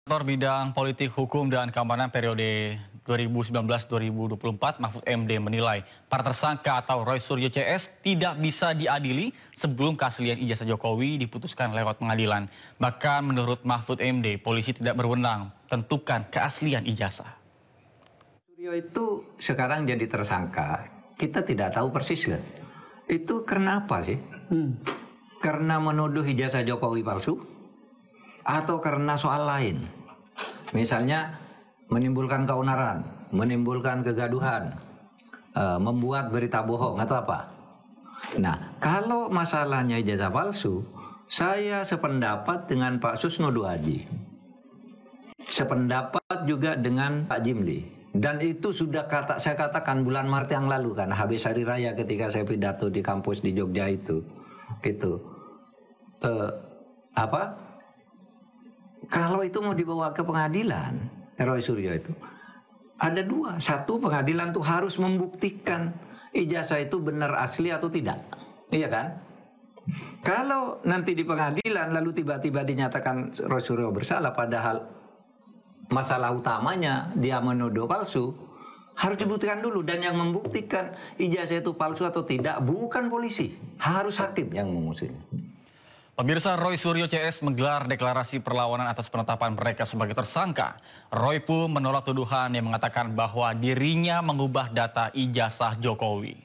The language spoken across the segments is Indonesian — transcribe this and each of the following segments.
Kantor Bidang Politik, Hukum, dan Keamanan periode 2019-2024, Mahfud MD menilai para tersangka atau Roy Suryo CS tidak bisa diadili sebelum keaslian ijazah Jokowi diputuskan lewat pengadilan. Bahkan menurut Mahfud MD, polisi tidak berwenang tentukan keaslian ijazah. Suryo itu sekarang jadi tersangka, kita tidak tahu persis kan? Itu karena apa sih? Karena menuduh ijazah Jokowi palsu? Atau karena soal lain? Misalnya menimbulkan keonaran, menimbulkan kegaduhan, membuat berita bohong atau apa. Nah, kalau masalahnya ijazah palsu, saya sependapat dengan Pak Susno Duaji. Sependapat juga dengan Pak Jimli. Dan itu sudah saya katakan bulan Maret yang lalu kan, habis hari raya ketika saya pidato di kampus di Jogja itu. Gitu. Kalau itu mau dibawa ke pengadilan, Roy Suryo itu ada dua. Satu, pengadilan tuh harus membuktikan ijazah itu benar asli atau tidak, iya kan? Kalau nanti di pengadilan lalu tiba-tiba dinyatakan Roy Suryo bersalah, padahal masalah utamanya dia menuduh palsu, harus dibuktikan dulu. Dan yang membuktikan ijazah itu palsu atau tidak bukan polisi, harus hakim yang memutuskan. Pemirsa, Roy Suryo CS menggelar deklarasi perlawanan atas penetapan mereka sebagai tersangka. Roy pun menolak tuduhan yang mengatakan bahwa dirinya mengubah data ijazah Jokowi.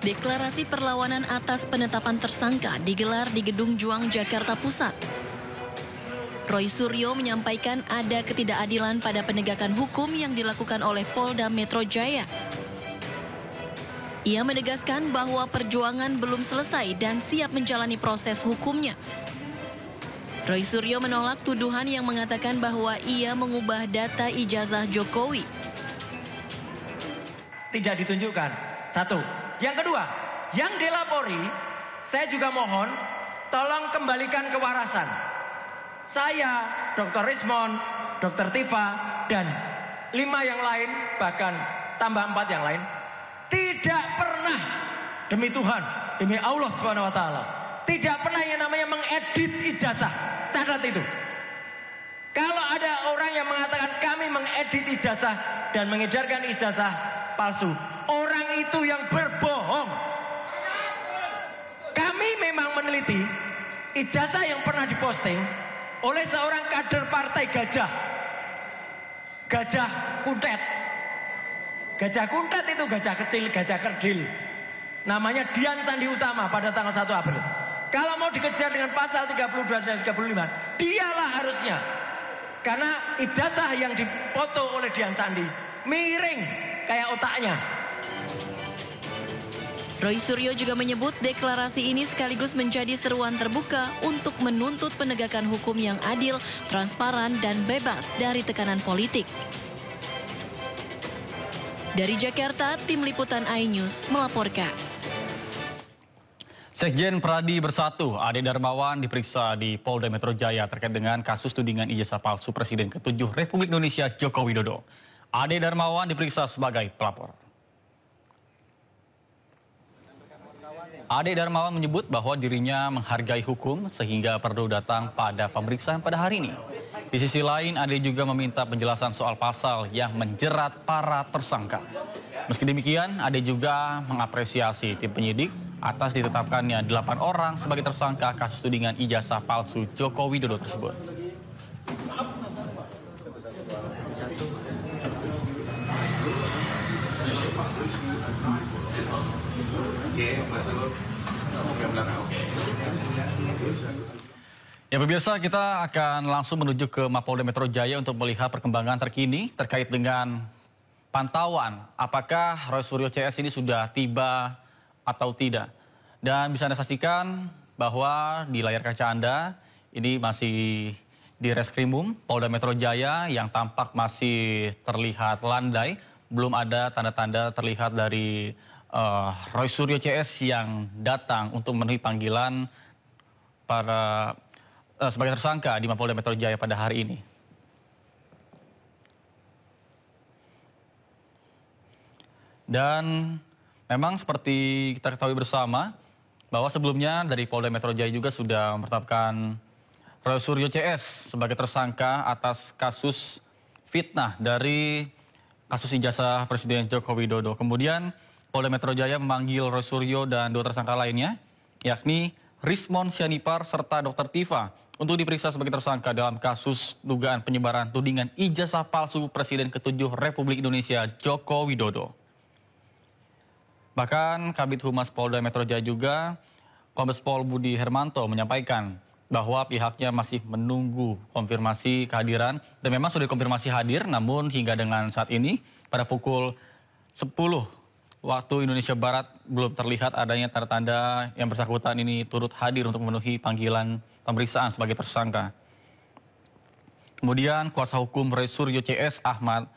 Deklarasi perlawanan atas penetapan tersangka digelar di Gedung Juang, Jakarta Pusat. Roy Suryo menyampaikan ada ketidakadilan pada penegakan hukum yang dilakukan oleh Polda Metro Jaya. Ia menegaskan bahwa perjuangan belum selesai dan siap menjalani proses hukumnya. Roy Suryo menolak tuduhan yang mengatakan bahwa ia mengubah data ijazah Jokowi. Tidak ditunjukkan. Satu. Yang kedua, yang dilapori, saya juga mohon tolong kembalikan kewarasan. Saya, Dr. Rismon, Dr. Tifa, dan 5 yang lain, bahkan tambah 4 yang lain, tidak pernah, demi Tuhan, demi Allah SWT, tidak pernah yang namanya mengedit ijazah. Catat itu. Kalau ada orang yang mengatakan kami mengedit ijazah dan mengedarkan ijazah palsu, orang itu yang berbohong. Kami memang meneliti ijazah yang pernah diposting oleh seorang kader partai Gajah Kuntet. Gajah Kuntet itu gajah kecil, gajah kerdil. Namanya Dian Sandi Utama pada tanggal 1 April. Kalau mau dikejar dengan pasal 32 dan 35, dialah harusnya. Karena ijazah yang dipoto oleh Dian Sandi miring kayak otaknya. Roy Suryo juga menyebut deklarasi ini sekaligus menjadi seruan terbuka untuk menuntut penegakan hukum yang adil, transparan, dan bebas dari tekanan politik. Dari Jakarta, tim liputan iNews melaporkan. Sekjen Pradi Bersatu, Ade Darmawan diperiksa di Polda Metro Jaya terkait dengan kasus tudingan ijazah palsu Presiden ke-7 Republik Indonesia Joko Widodo. Ade Darmawan diperiksa sebagai pelapor. Ade Darmawan menyebut bahwa dirinya menghargai hukum sehingga perlu datang pada pemeriksaan pada hari ini. Di sisi lain, Ade juga meminta penjelasan soal pasal yang menjerat para tersangka. Meski demikian, Ade juga mengapresiasi tim penyidik atas ditetapkannya 8 orang sebagai tersangka kasus tudingan ijazah palsu Joko Widodo tersebut. Ya pemirsa, kita akan langsung menuju ke Mapolda Metro Jaya untuk melihat perkembangan terkini terkait dengan pantauan apakah Roy Suryo CS ini sudah tiba atau tidak. Dan bisa Anda saksikan bahwa di layar kaca Anda ini masih di Reskrimum Polda Metro Jaya yang tampak masih terlihat landai. Belum ada tanda-tanda terlihat dari Roy Suryo CS yang datang untuk memenuhi panggilan para sebagai tersangka di Mapolda Metro Jaya pada hari ini. Dan memang seperti kita ketahui bersama bahwa sebelumnya dari Polda Metro Jaya juga sudah menetapkan Roy Suryo CS sebagai tersangka atas kasus fitnah dari kasus ijazah Presiden Joko Widodo. Kemudian Polda Metro Jaya memanggil Roy Suryo dan 2 tersangka lainnya, yakni Rismon Sianipar serta Dr. Tifa, untuk diperiksa sebagai tersangka dalam kasus dugaan penyebaran tudingan ijazah palsu Presiden ke-7 Republik Indonesia Joko Widodo. Bahkan Kabid Humas Polda Metro Jaya juga, Kombes Pol Budi Hermanto menyampaikan bahwa pihaknya masih menunggu konfirmasi kehadiran dan memang sudah dikonfirmasi hadir, namun hingga dengan saat ini pada pukul 10 waktu Indonesia Barat belum terlihat adanya tanda-tanda yang bersangkutan ini turut hadir untuk memenuhi panggilan pemeriksaan sebagai tersangka. Kemudian kuasa hukum Roy Suryo CS Ahmad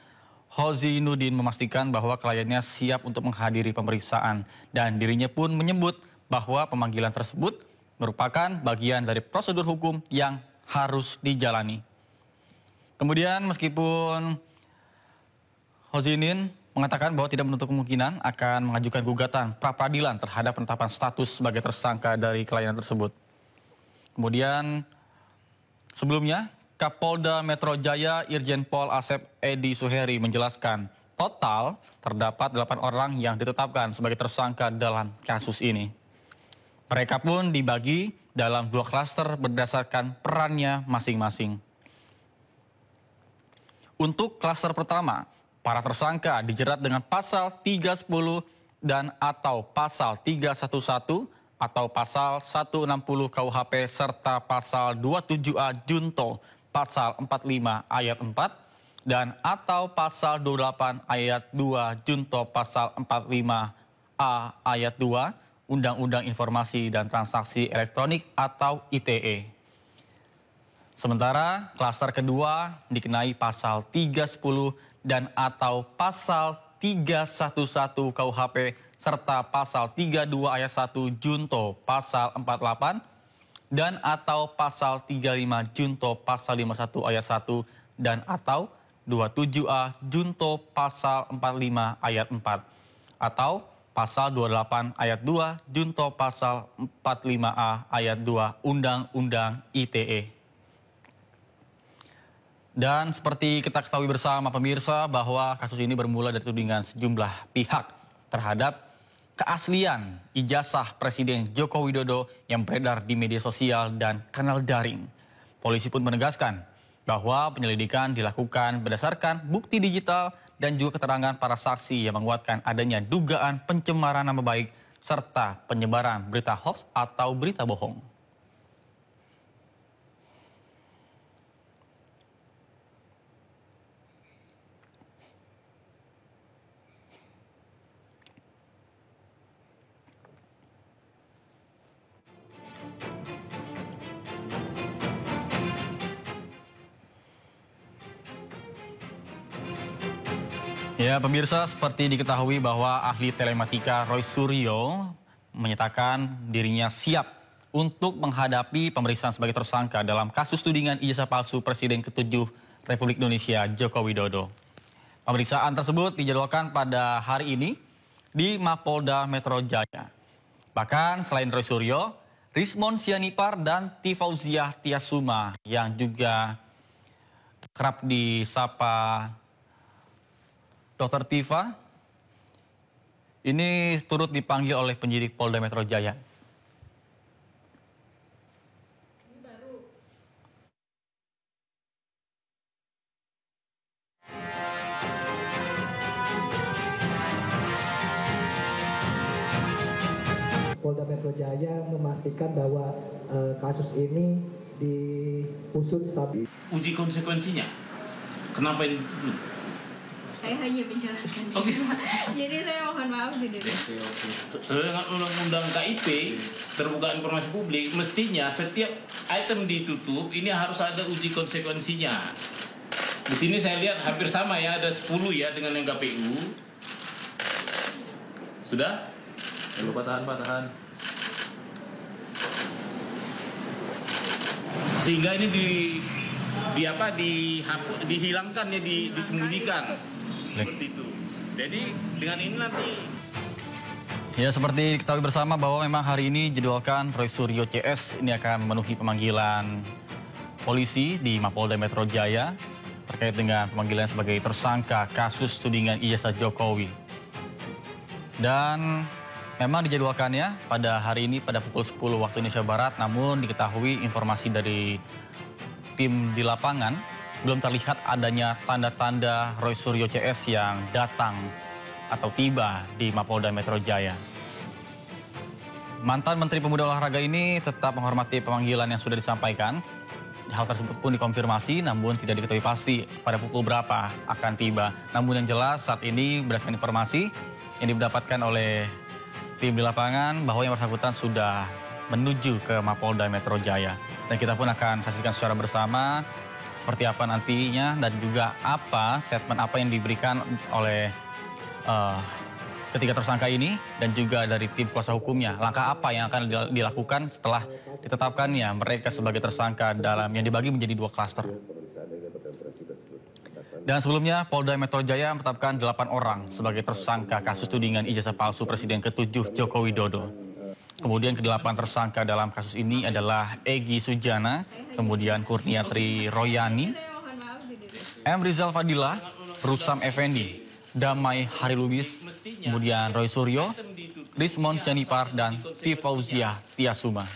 Hozinuddin memastikan bahwa kliennya siap untuk menghadiri pemeriksaan dan dirinya pun menyebut bahwa pemanggilan tersebut merupakan bagian dari prosedur hukum yang harus dijalani. Kemudian meskipun Hozinuddin mengatakan bahwa tidak menutup kemungkinan akan mengajukan gugatan pra-peradilan terhadap penetapan status sebagai tersangka dari klien tersebut. Kemudian sebelumnya Kapolda Metro Jaya Irjen Pol Asep Edi Suheri menjelaskan total terdapat 8 orang yang ditetapkan sebagai tersangka dalam kasus ini. Mereka pun dibagi dalam 2 klaster berdasarkan perannya masing-masing. Untuk klaster pertama, para tersangka dijerat dengan pasal 310 dan atau pasal 311 atau pasal 160 KUHP serta pasal 27A Junto pasal 45 ayat 4 dan atau pasal 28 ayat 2 Junto pasal 45A ayat 2 Undang-Undang Informasi dan Transaksi Elektronik atau ITE. Sementara klaster kedua dikenai pasal 310 dan atau pasal 311 KUHP serta pasal 32 ayat 1 Junto pasal 48 dan atau pasal 35 Junto pasal 51 ayat 1 dan atau 27A Junto pasal 45 ayat 4 atau pasal 28 ayat 2 Junto pasal 45A ayat 2 Undang-Undang ITE. Dan seperti kita ketahui bersama pemirsa bahwa kasus ini bermula dari tudingan sejumlah pihak terhadap keaslian ijazah Presiden Joko Widodo yang beredar di media sosial dan kanal daring. Polisi pun menegaskan bahwa penyelidikan dilakukan berdasarkan bukti digital dan juga keterangan para saksi yang menguatkan adanya dugaan pencemaran nama baik serta penyebaran berita hoax atau berita bohong. Ya, pemirsa, seperti diketahui bahwa ahli telematika Roy Suryo menyatakan dirinya siap untuk menghadapi pemeriksaan sebagai tersangka dalam kasus tudingan ijazah palsu Presiden ke-7 Republik Indonesia Joko Widodo. Pemeriksaan tersebut dijadwalkan pada hari ini di Mapolda Metro Jaya. Bahkan selain Roy Suryo, Rismon Sianipar dan Tifauziah Tiasuma yang juga kerap disapa Dr. Tifa ini turut dipanggil oleh penyidik Polda Metro Jaya. Polda Metro Jaya memastikan bahwa kasus ini diusut sampai uji konsekuensinya. Kenapa ini? Saya hanya menjalankan. Jadi saya mohon maaf gitu. Sesuai dengan undang-undang KIP, terbuka informasi publik, mestinya setiap item ditutup ini harus ada uji konsekuensinya. Di sini saya lihat hampir sama ya, ada 10 ya dengan yang KPU. Sudah? Jangan lupa tahan. Sehingga ini dihilangkan ya, disembunyikan. Seperti itu. Jadi dengan ini nanti Ya, seperti diketahui bersama bahwa memang hari ini jadwalkan Roy Suryo CS ini akan memenuhi pemanggilan polisi di Mapolda Metro Jaya terkait dengan pemanggilan sebagai tersangka kasus tudingan ijazah Jokowi. Dan memang dijadwalkannya pada hari ini pada pukul 10 waktu Indonesia Barat, namun diketahui informasi dari tim di lapangan belum terlihat adanya tanda-tanda Roy Suryo CS yang datang atau tiba di Mapolda Metro Jaya. Mantan Menteri Pemuda Olahraga ini tetap menghormati pemanggilan yang sudah disampaikan. Hal tersebut pun dikonfirmasi, namun tidak diketahui pasti pada pukul berapa akan tiba. Namun yang jelas saat ini berdasarkan informasi yang didapatkan oleh tim di lapangan bahwa yang bersangkutan sudah menuju ke Mapolda Metro Jaya. Dan kita pun akan saksikan secara bersama seperti apa nantinya dan juga apa statement apa yang diberikan oleh ketiga tersangka ini dan juga dari tim kuasa hukumnya. Langkah apa yang akan dilakukan setelah ditetapkannya mereka sebagai tersangka dalam yang dibagi menjadi 2 klaster. Dan sebelumnya Polda Metro Jaya menetapkan 8 orang sebagai tersangka kasus tudingan ijazah palsu Presiden ke-7 Joko Widodo. Kemudian ke-8 tersangka dalam kasus ini adalah Egy Sujana, kemudian Kurniatri Royani, M. Rizal Fadilah, Rusam Effendi, Damai Harilubis, kemudian Roy Suryo, Rismon Sianipar, dan Tifauziah Tiasuma.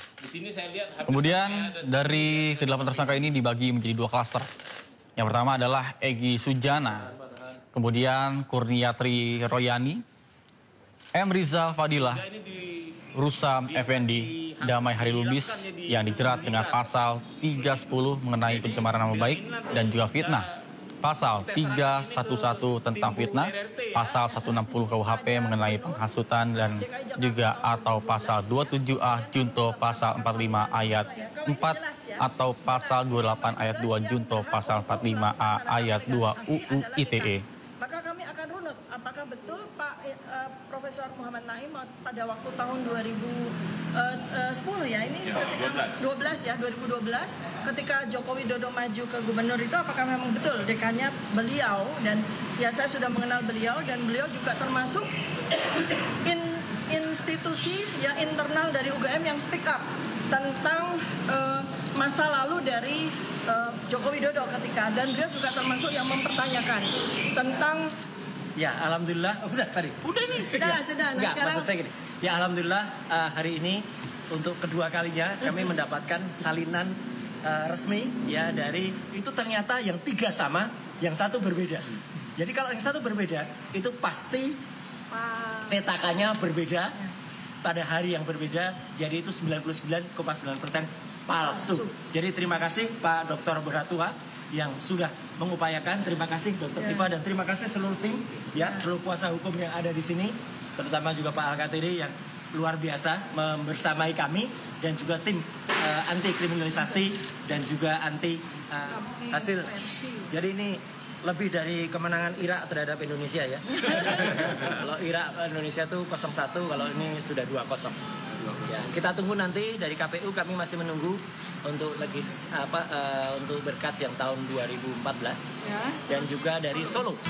Kemudian dari ke-8 tersangka ini dibagi menjadi 2 klaster. Yang pertama adalah Egy Sujana, kemudian Kurniatri Royani, M. Rizal Fadilah, Rusam Effendi, Damai Harilubis yang dijerat dengan pasal 310 mengenai pencemaran nama baik dan juga fitnah. Pasal 311 tentang fitnah, pasal 160 KUHP mengenai penghasutan dan juga atau pasal 27A Junto pasal 45 ayat 4 atau pasal 28 ayat 2 Junto pasal 45A ayat 2 UU ITE. Maka kami akan runut apakah betul Pak Profesor Muhammad Naim pada waktu tahun 2010 ya ini ketika 2012 ketika Joko Widodo maju ke gubernur itu apakah memang betul dekannya beliau dan ya saya sudah mengenal beliau dan beliau juga termasuk institusi ya internal dari UGM yang speak up tentang masa lalu dari Joko Widodo ketika dan beliau juga termasuk yang mempertanyakan tentang ya alhamdulillah udah nih sudah nggak maksud saya gini ya alhamdulillah hari ini untuk kedua kalinya kami mendapatkan salinan resmi ya dari itu ternyata yang 3 sama yang 1 berbeda jadi kalau yang 1 berbeda itu pasti cetakannya berbeda pada hari yang berbeda jadi itu 99,9% palsu. Jadi terima kasih Pak Dr. Beratua yang sudah mengupayakan. Terima kasih Dr. Tifa dan terima kasih seluruh tim ya, seluruh kuasa hukum yang ada di sini, terutama juga Pak Al-Katiri yang luar biasa membersamai kami dan juga tim anti kriminalisasi dan juga anti hasil. Jadi ini lebih dari kemenangan Irak terhadap Indonesia ya. Kalau Irak Indonesia tuh 0-1, kalau ini sudah 2-0. Ya, kita tunggu nanti dari KPU kami masih menunggu untuk untuk berkas yang tahun 2014 ya. Dan juga dari Solo.